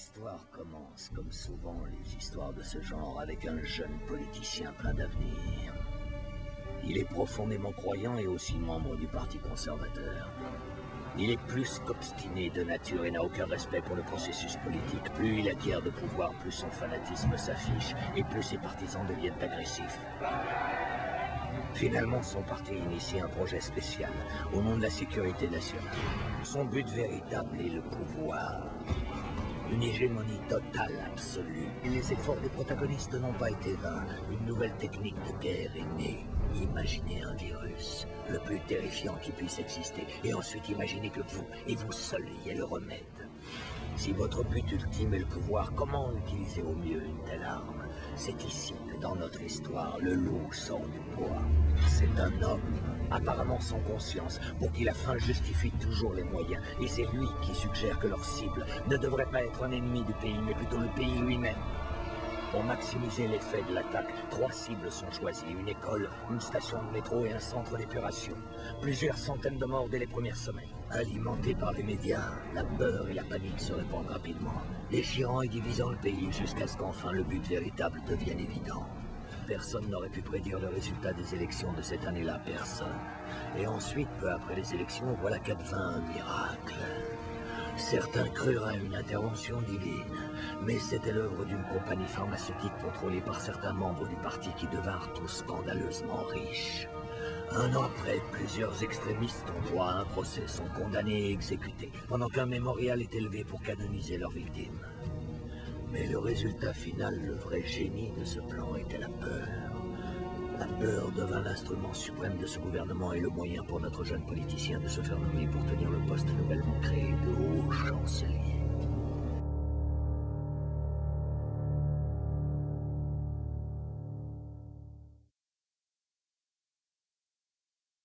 L'histoire commence, comme souvent les histoires de ce genre, avec un jeune politicien plein d'avenir. Il est profondément croyant et aussi membre du Parti conservateur. Il est plus qu'obstiné de nature et n'a aucun respect pour le processus politique. Plus il acquiert de pouvoir, plus son fanatisme s'affiche et plus ses partisans deviennent agressifs. Finalement, son parti initie un projet spécial au nom de la sécurité nationale. Son but véritable est le pouvoir. Une hégémonie totale, absolue. Et les efforts des protagonistes n'ont pas été vains. Une nouvelle technique de guerre est née. Imaginez un virus, le plus terrifiant qui puisse exister. Et ensuite imaginez que vous, et vous seul, ayez le remède. Si votre but ultime est le pouvoir, comment utiliser au mieux une telle arme? C'est ici que, dans notre histoire, le loup sort du bois. C'est un homme, apparemment sans conscience, pour qui la fin justifie toujours les moyens. Et c'est lui qui suggère que leur cible ne devrait pas être un ennemi du pays, mais plutôt le pays lui-même. Pour maximiser l'effet de l'attaque, 3 cibles sont choisies. Une école, une station de métro et un centre d'épuration. Plusieurs centaines de morts dès les premières semaines. Alimentés par les médias, la peur et la panique se répandent rapidement, déchirant et divisant le pays jusqu'à ce qu'enfin le but véritable devienne évident. Personne n'aurait pu prédire le résultat des élections de cette année-là, personne. Et ensuite, peu après les élections, voilà qu'advint un miracle. Certains crurent à une intervention divine, mais c'était l'œuvre d'une compagnie pharmaceutique contrôlée par certains membres du parti qui devinrent tous scandaleusement riches. Un an après, plusieurs extrémistes ont droit à un procès, sont condamnés et exécutés, pendant qu'un mémorial est élevé pour canoniser leurs victimes. Mais le résultat final, le vrai génie de ce plan, était la peur. La peur devint l'instrument suprême de ce gouvernement et le moyen pour notre jeune politicien de se faire nommer pour tenir le poste nouvellement créé de haut chancelier.